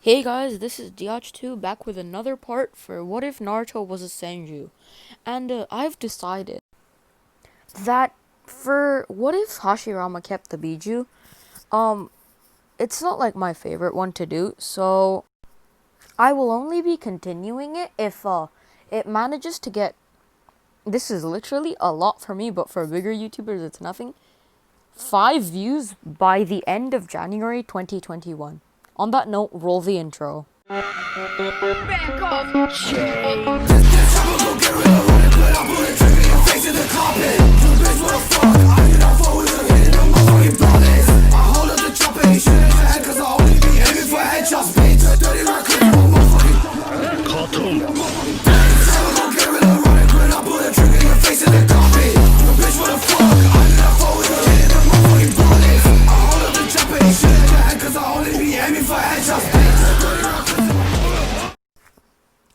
Hey guys, this is Diach2 back with another part for What If Naruto Was a Senju. And I've decided that for What If Hashirama Kept the Biju, um, it's not like my favorite one to do, so I will only be continuing it if it manages to get, this is literally a lot for me, but for bigger YouTubers it's nothing, 5 views by the end of January 2021. On that note, roll the intro. Back off, Jay.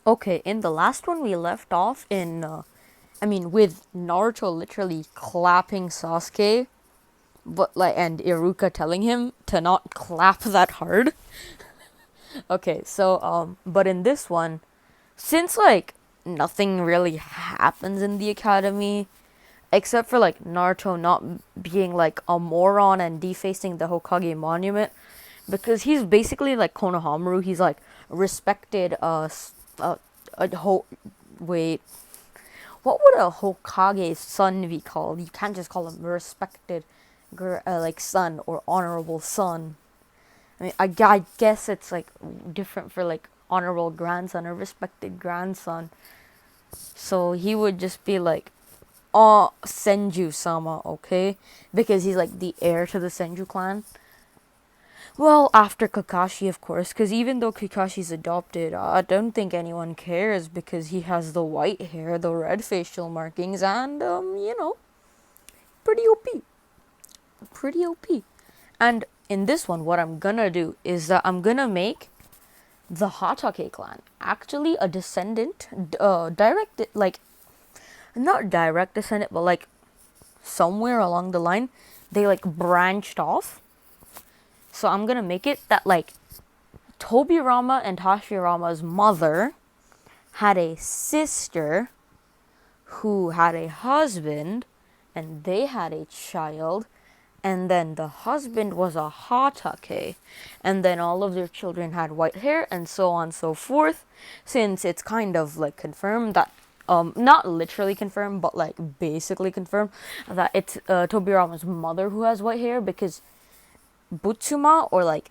Okay, in the last one we left off with Naruto literally clapping Sasuke, but and Iruka telling him to not clap that hard. Okay, but in this one, since nothing really happens in the academy, except for Naruto not being like a moron and defacing the Hokage monument, because he's basically like Konohamaru. He's like respected uh, wait, what would a Hokage's son be called? You can't just call him a respected son or honorable son. I guess it's like different for like honorable grandson or respected grandson. So he would just be like, oh, Senju sama, okay? Because he's like the heir to the Senju clan. Well, after Kakashi, of course, because even though Kakashi's adopted, I don't think anyone cares because he has the white hair, the red facial markings, and, pretty OP. Pretty OP. And in this one, what I'm gonna do is that I'm gonna make the Hatake clan actually a descendant, not direct descendant, but like somewhere along the line, they like branched off. So I'm gonna make it that like Tobirama and Hashirama's mother had a sister who had a husband, and they had a child, and then the husband was a Hatake, and then all of their children had white hair, and so on and so forth, since it's kind of like confirmed that not literally confirmed, but like basically confirmed that it's Tobirama's mother who has white hair, because Butsuma, or like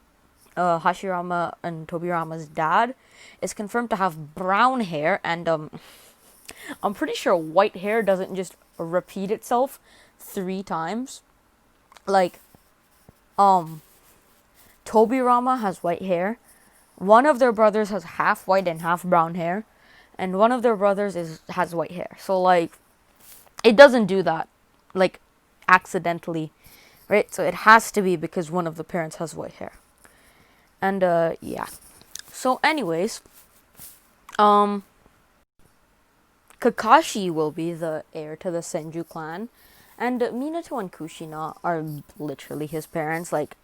Hashirama and Tobirama's dad, is confirmed to have brown hair, and I'm pretty sure white hair doesn't just repeat itself 3 times. Like, Tobirama has white hair. One of their brothers has half white and half brown hair, and one of their brothers has white hair. So like, it doesn't do that, like, accidentally, right? So it has to be because one of the parents has white hair. And yeah. So anyways, Kakashi will be the heir to the Senju clan, and Minato and Kushina are literally his parents. Like,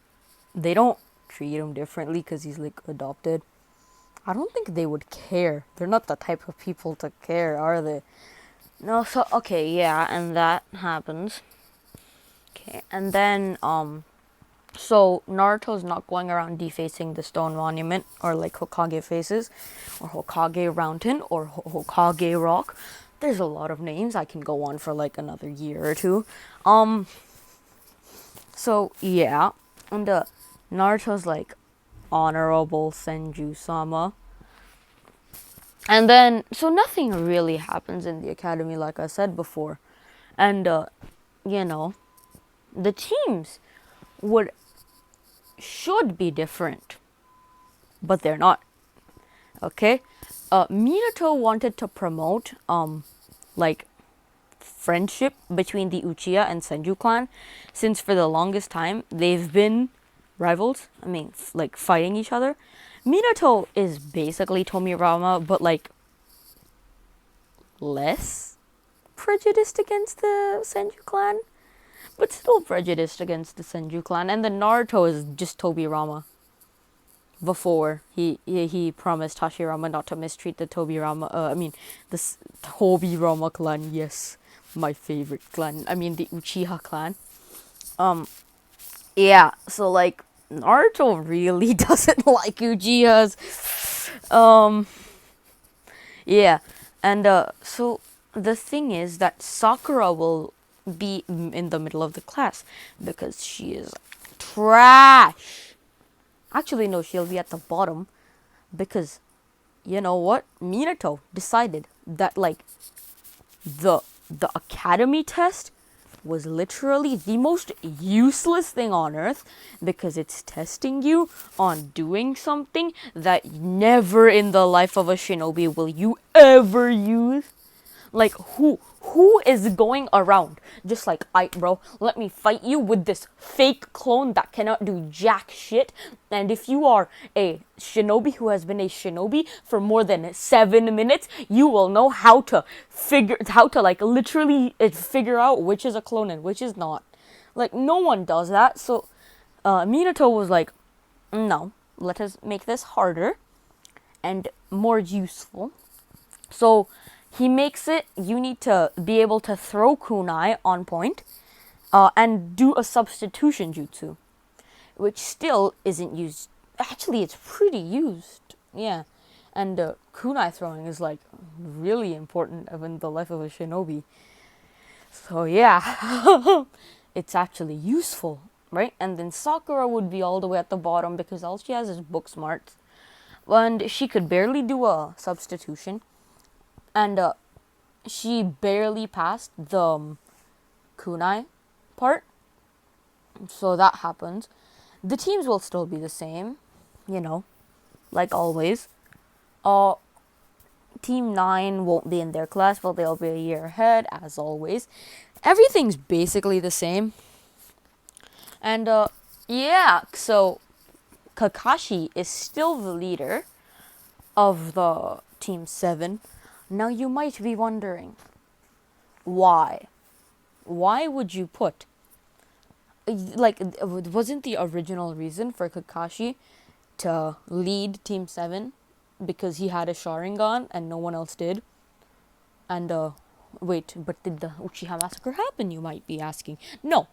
they don't treat him differently because he's like adopted. I don't think they would care. They're not the type of people to care, are they? No, so okay, yeah, and that happens. Okay, and then so Naruto's not going around defacing the stone monument, or like Hokage faces, or Hokage mountain, or Hokage rock. There's a lot of names. I can go on for like another year or two. So yeah, and Naruto's like honorable Senju sama. And then, so nothing really happens in the academy, like I said before. And, the teams should be different, but they're not. Okay? Minato wanted to promote, friendship between the Uchiha and Senju clan, since for the longest time they've been rivals. Fighting each other. Minato is basically Tobirama, but like less prejudiced against the Senju clan, but still prejudiced against the Senju clan. And the Naruto is just Tobirama. before he promised Hashirama not to mistreat the Tobirama clan. Yes, my favorite clan. I mean, the Uchiha clan. Yeah. So like, Naruto really doesn't like Uchihas. Yeah, and so the thing is that Sakura will be in the middle of the class because she is trash. Actually, no, she'll be at the bottom because you know what? Minato decided that like the academy test was literally the most useless thing on earth because it's testing you on doing something that never in the life of a shinobi will you ever use. Like who is going around just like, I bro, let me fight you with this fake clone that cannot do jack shit. And if you are a shinobi who has been a shinobi for more than 7 minutes, you will know how to like literally figure out which is a clone and which is not. Like no one does that. So Minato was like, no, let us make this harder and more useful. So he makes it, you need to be able to throw kunai on point and do a substitution jutsu, which still isn't used. Actually, it's pretty used. Yeah. And kunai throwing is like really important in the life of a shinobi. So yeah, it's actually useful, right? And then Sakura would be all the way at the bottom because all she has is book smarts. And she could barely do a substitution. And she barely passed the kunai part. So that happens. The teams will still be the same, you know, like always. Team 9 won't be in their class, but they'll be a year ahead, as always. Everything's basically the same. And, yeah, so Kakashi is still the leader of the Team 7. Now you might be wondering, why? Why would you put... Like, wasn't the original reason for Kakashi to lead Team 7 because he had a Sharingan and no one else did? And, wait, but did the Uchiha Massacre happen, you might be asking? No,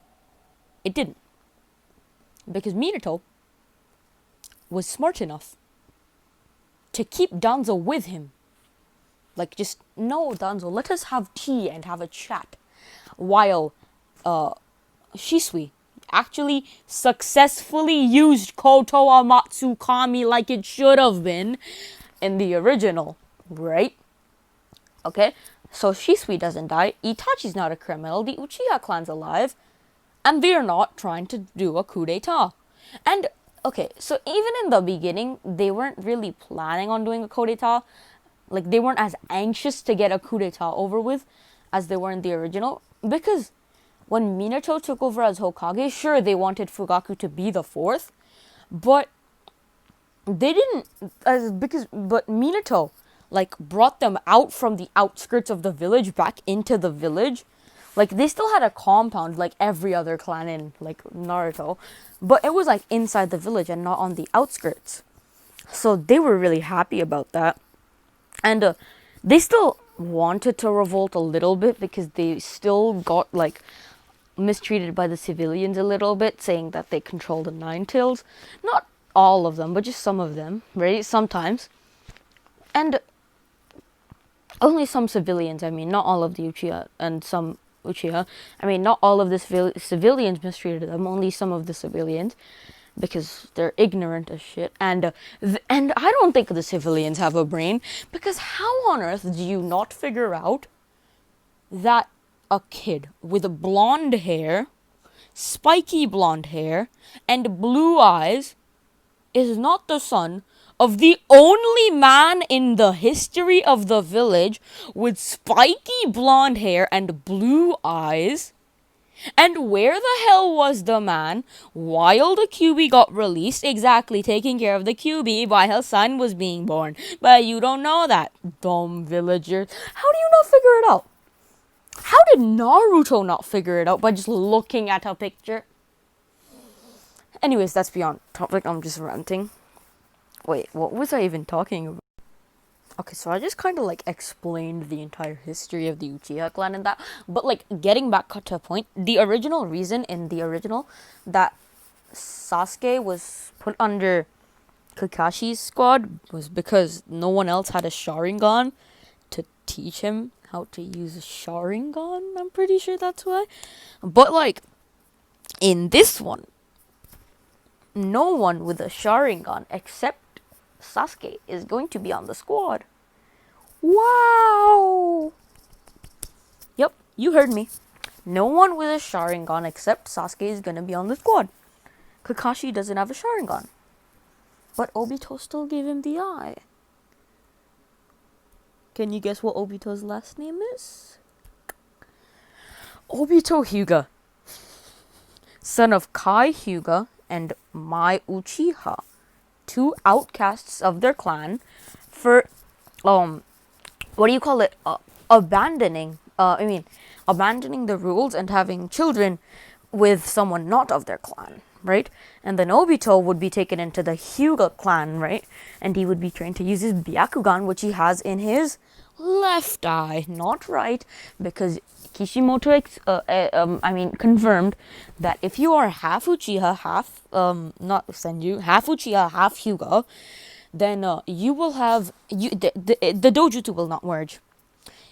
it didn't. Because Minato was smart enough to keep Danzo with him. Like, just, no, Danzo, let us have tea and have a chat. While, Shisui actually successfully used Kotoa Matsukami like it should have been in the original, right? Okay, so Shisui doesn't die, Itachi's not a criminal, the Uchiha clan's alive, and they're not trying to do a coup d'etat. And, okay, so even in the beginning, they weren't really planning on doing a coup d'etat. Like, they weren't as anxious to get a coup d'etat over with as they were in the original, because when Minato took over as Hokage, sure, they wanted Fugaku to be the fourth, but they didn't, but Minato, like, brought them out from the outskirts of the village back into the village. Like, they still had a compound like every other clan in, like, Naruto, but it was, like, inside the village and not on the outskirts. So they were really happy about that. And they still wanted to revolt a little bit because they still got, like, mistreated by the civilians a little bit, saying that they control the Nine Tails. Not all of them, but just some of them, right? Sometimes. And only some civilians, I mean, not all of the Uchiha, and some Uchiha. I mean, not all of the civilians mistreated them, only some of the civilians, because they're ignorant as shit. And I don't think the civilians have a brain, because how on earth do you not figure out that a kid with blonde hair, spiky blonde hair, and blue eyes is not the son of the only man in the history of the village with spiky blonde hair and blue eyes? And where the hell was the man while the QB got released, exactly taking care of the QB while his son was being born? But you don't know that, dumb villagers. How do you not figure it out? How did Naruto not figure it out by just looking at a picture? Anyways, that's beyond topic. I'm just ranting. Wait, what was I even talking about? Okay, so I just kind of like explained the entire history of the Uchiha clan and that, but like getting back to a point, the original reason in the original that Sasuke was put under Kakashi's squad was because no one else had a Sharingan to teach him how to use a Sharingan. I'm pretty sure that's why. But like in this one, no one with a Sharingan except Sasuke is going to be on the squad. Wow! Yep, you heard me. No one with a Sharingan except Sasuke is gonna be on the squad. Kakashi doesn't have a Sharingan. But Obito still gave him the eye. Can you guess what Obito's last name is? Obito Hyuga. Son of Kai Hyuga and Mai Uchiha. Two outcasts of their clan for, what do you call it? Abandoning the rules and having children with someone not of their clan, right? And then Obito would be taken into the Hyuga clan, right? And he would be trained to use his Byakugan, which he has in his left eye, not right, because Kishimoto confirmed that if you are half Uchiha, half not Senju, half Uchiha, half Hyuga, then you will have the dojutsu will not merge.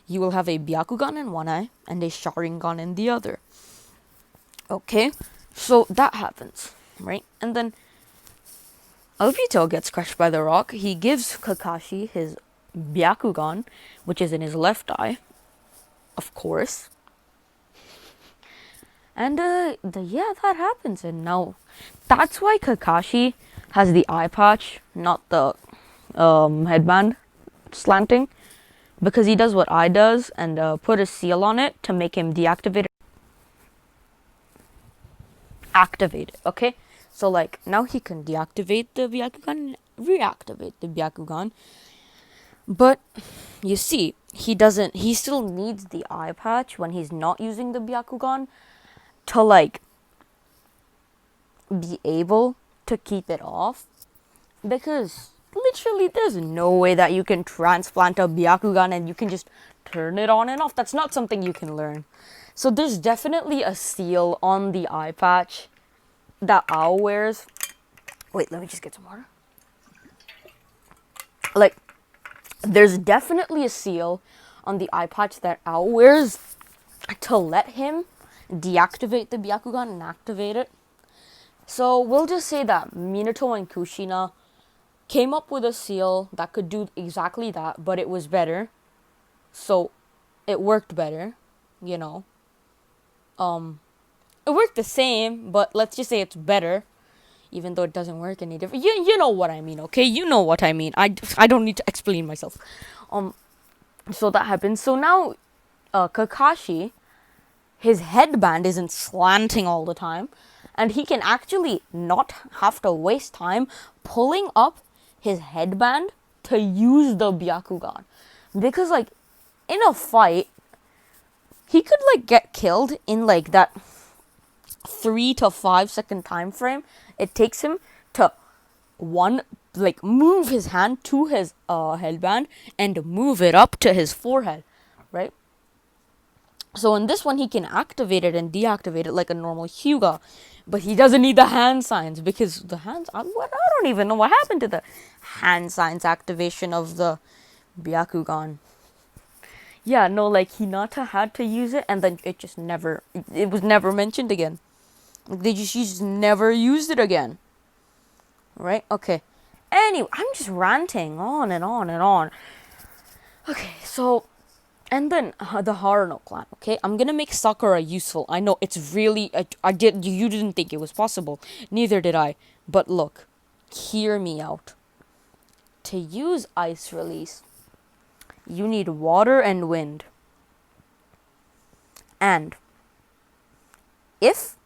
You will have a Byakugan in one eye and a Sharingan in the other. Okay, so that happens, right? And then Obito gets crushed by the rock. He gives Kakashi his Byakugan, which is in his left eye, of course. And that happens. And now that's why Kakashi has the eye patch, not the headband slanting, because he does what I does and put a seal on it to make him deactivate it. Okay, so like now he can deactivate the Byakugan, reactivate the Byakugan. But you see, he still needs the eye patch when he's not using the Byakugan to like be able to keep it off, because literally there's no way that you can transplant a Byakugan and you can just turn it on and off. That's not something you can learn. So there's definitely a seal on the eye patch that Ao wears. Wait, let me just get some water. Like, there's definitely a seal on the eye patch that Ao wears to let him deactivate the Byakugan and activate it. So we'll just say that Minato and Kushina came up with a seal that could do exactly that, but it was better. So it worked better, you know. It worked the same, but let's just say it's better, even though it doesn't work any different. You know what I mean, okay? You know what I mean. I don't need to explain myself. So that happens. So now, Kakashi, his headband isn't slanting all the time, and he can actually not have to waste time pulling up his headband to use the Byakugan. Because, like, in a fight, he could, like, get killed in, like, that 3 to 5 second time frame it takes him to, move his hand to his headband and move it up to his forehead, right? So in this one, he can activate it and deactivate it like a normal Hyuga. But he doesn't need the hand signs, because the hands... I don't even know what happened to the hand signs activation of the Byakugan. Yeah, no, like, Hinata had to use it, and then it just never... It was never mentioned again. She just never used it again. Right? Okay. Anyway, I'm just ranting on and on and on. Okay, so... And then the Haruno clan, okay? I'm gonna make Sakura useful. I know it's really... You didn't think it was possible. Neither did I. But look, hear me out. To use Ice Release, you need water and wind. And if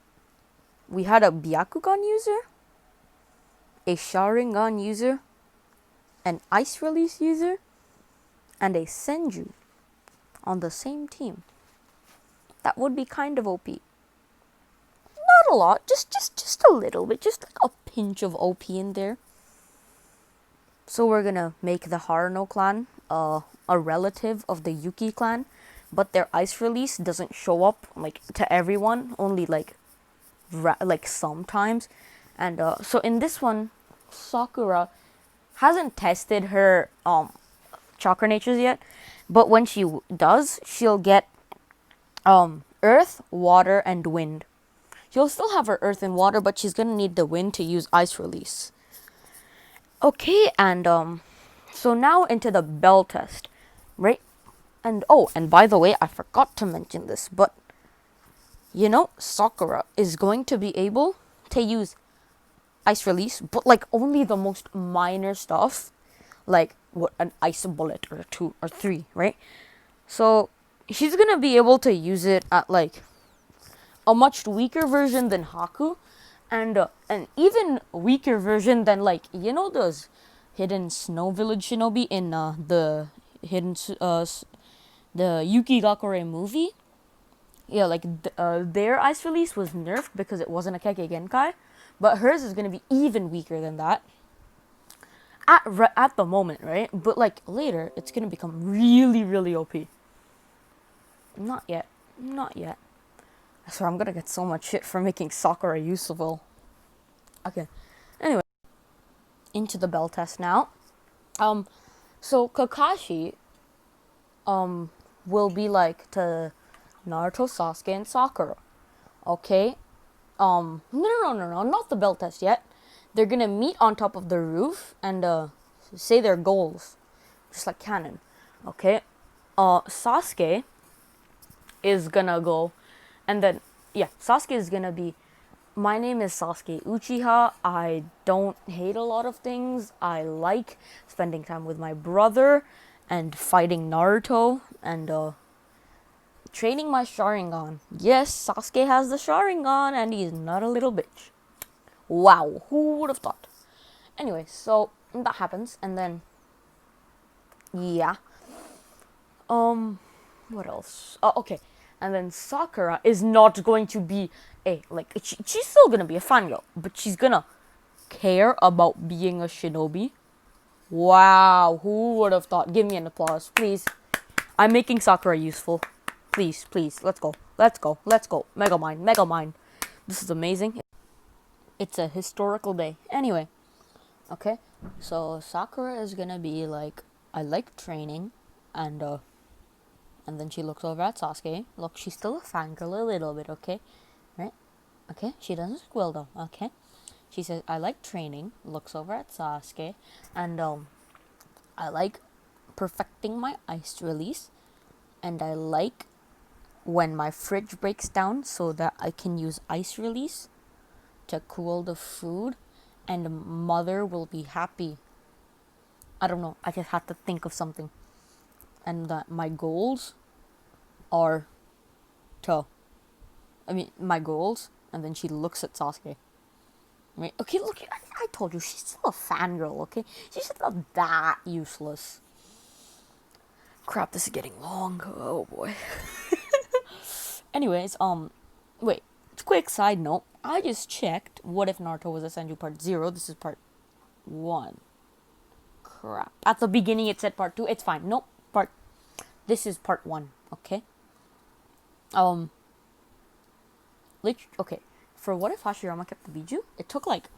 we had a Byakugan user, a Sharingan user, an Ice Release user, and a Senju on the same team, that would be kind of OP. Not a lot, just a little bit, just like a pinch of OP in there. So we're gonna make the Haruno clan a relative of the Yuki clan, but their ice release doesn't show up like to everyone, only like sometimes. And so in this one, Sakura hasn't tested her chakra natures yet, but when she does, she'll get earth, water, and wind. She'll still have her earth and water, but she's gonna need the wind to use ice release. Okay, and so now into the bell test, right? And oh, and by the way, I forgot to mention this, but Sakura is going to be able to use ice release, but like only the most minor stuff, like what an ice bullet or two or three, right? So she's gonna be able to use it at like a much weaker version than Haku, and an even weaker version than like those hidden snow village shinobi in the the Yuki Gakure movie. Yeah, like their ice release was nerfed because it wasn't a Kekkei Genkai, but hers is gonna be even weaker than that. At the moment, right? But like later, it's gonna become really, really OP. Not yet, not yet. So I'm gonna get so much shit for making Sakura useful. Okay. Anyway, into the bell test now. So Kakashi, will be like to Naruto, Sasuke, and Sakura. Okay. No, not the bell test yet. They're gonna meet on top of the roof and say their goals, just like canon. Okay. Sasuke is gonna go, and then yeah, Sasuke is gonna be. My name is Sasuke Uchiha. I don't hate a lot of things. I like spending time with my brother and fighting Naruto and training my Sharingan. Yes, Sasuke has the Sharingan and he's not a little bitch. Wow, who would have thought? Anyway, so that happens and then yeah. What else? Oh, okay. And then Sakura is not going to be she's still gonna be a fangirl, but she's gonna care about being a shinobi. Wow, who would have thought? Give me an applause, please. I'm making Sakura useful. Please, please, let's go. Let's go. Let's go. Megamind, Megamind. This is amazing. It's a historical day. Anyway, okay. So Sakura is gonna be like, I like training, and then she looks over at Sasuke. Look, she's still a fangirl a little bit, okay? Right? Okay? She doesn't squill though, okay? She says, I like training. Looks over at Sasuke. And, I like perfecting my ice release. And I like when my fridge breaks down so that I can use ice release to cool the food. And mother will be happy. I don't know. I just had to think of something. And that my goals are my goals, and then she looks at Sasuke. Right? Okay, look, I told you, she's still a fangirl, okay? She's not that useless. Crap, this is getting long. Oh boy. Anyways, wait, quick side note. I just checked what if Naruto was a Senju Part 0. This is Part 1. Crap. At the beginning it said Part 2. It's fine. Nope. This is Part 1, okay? Okay, for what if Hashirama kept the Biju, it took like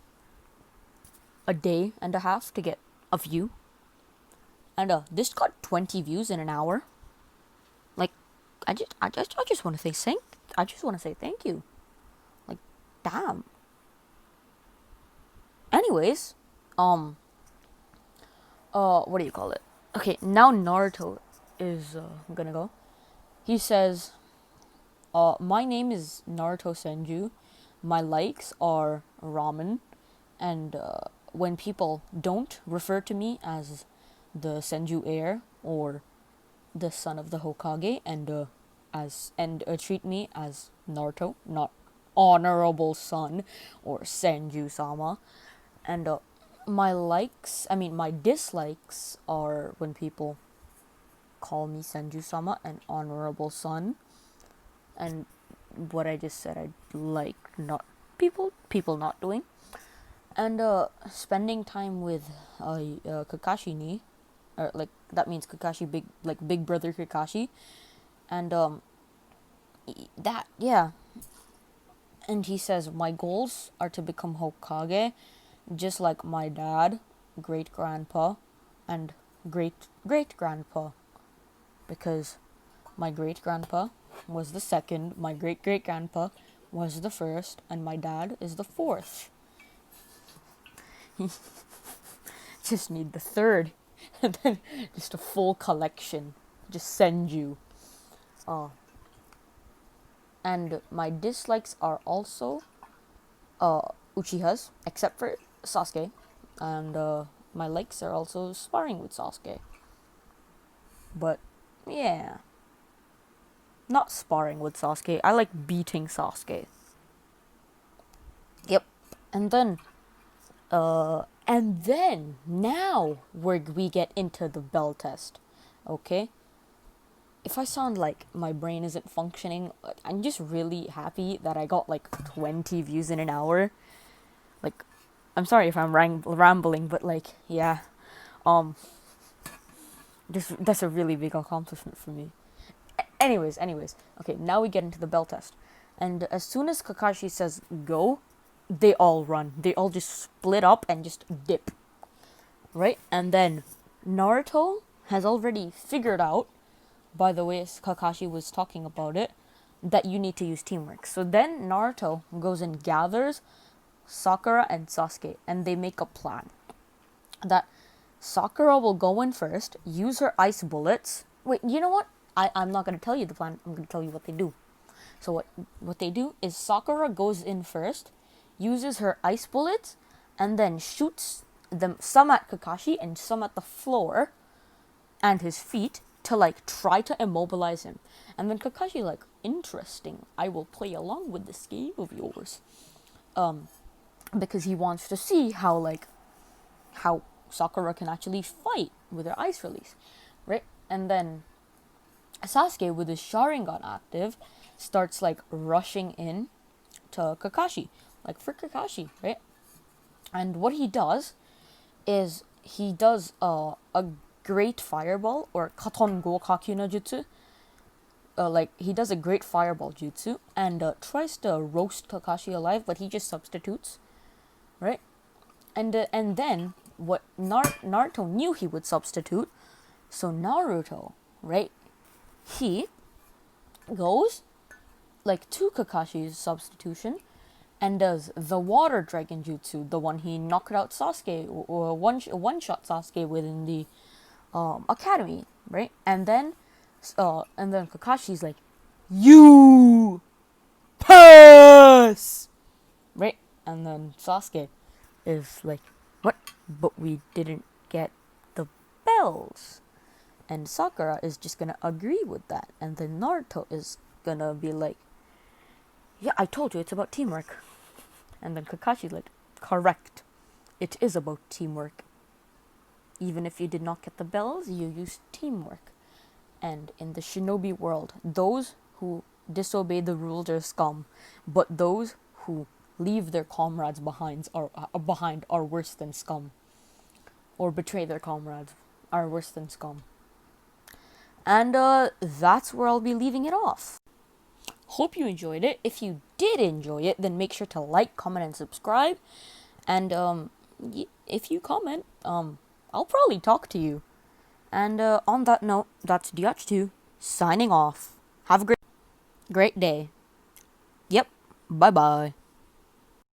a day and a half to get a view. And this got 20 views in an hour. Like, I just want to say thank you. Like, damn. Anyways, what do you call it? Okay, now Naruto is gonna go. He says, my name is Naruto Senju. My likes are ramen, and when people don't refer to me as the Senju heir or the son of the Hokage, and treat me as Naruto, not honorable son or Senju sama, and my dislikes are when people call me Senju sama and honorable son, and what I just said I like not people not doing. And spending time with Kakashi ni, or like that means Kakashi, big brother Kakashi, and that, yeah. And he says, my goals are to become Hokage, just like my dad, great grandpa, and great great grandpa, because my great grandpa was the second, my great great grandpa was the first, and my dad is the fourth. Just need the third, and then just a full collection, just Senju. Oh, and my dislikes are also Uchihas, except for Sasuke, and my likes are also sparring with Sasuke. But yeah, not sparring with Sasuke. I like beating Sasuke. Yep, and then now we get into the bell test, okay? If I sound like my brain isn't functioning, I'm just really happy that I got like 20 views in an hour. Like, I'm sorry if I'm rambling, but like, yeah, um, that's a really big accomplishment for me. Anyways, okay, now we get into the bell test, and as soon as Kakashi says go, they all run. They all just split up and just dip, right? And then Naruto has already figured out, by the way Kakashi was talking about it, that you need to use teamwork. So then Naruto goes and gathers Sakura and Sasuke, and they make a plan that Sakura will go in first, use her ice bullets. Wait, you know what? I'm not going to tell you the plan. I'm going to tell you what they do. So what they do is Sakura goes in first, uses her ice bullets, and then shoots them, some at Kakashi and some at the floor and his feet, to like try to immobilize him. And then Kakashi like, interesting, I will play along with this game of yours. Because he wants to see how Sakura can actually fight with her ice release, right? And then Sasuke, with his Sharingan active, starts like rushing in to Kakashi, like for Kakashi, right? And what he does is he does a great fireball, or Katon Go Kakyu no Jutsu. Like he does a great fireball jutsu and tries to roast Kakashi alive, but he just substitutes, right? And then what Naruto knew he would substitute, so Naruto, right? He goes like to Kakashi's substitution and does the water dragon jutsu, the one he knocked out Sasuke, or one shot Sasuke within the academy, right? And then Kakashi's like, you pass, right? And then Sasuke is like, what? But we didn't get the bells. And Sakura is just gonna agree with that. And then Naruto is gonna be like, yeah, I told you it's about teamwork. And then Kakashi's like, correct. It is about teamwork. Even if you did not get the bells, you used teamwork. And in the shinobi world, those who disobey the rules are scum, but those who leave their comrades behind are worse than scum, or betray their comrades are worse than scum. And that's where I'll be leaving it off. Hope you enjoyed it. If you did enjoy it, then make sure to like, comment, and subscribe. And if you comment, I'll probably talk to you. And on that note, that's Diach2 signing off. Have a great day. Yep. Bye bye.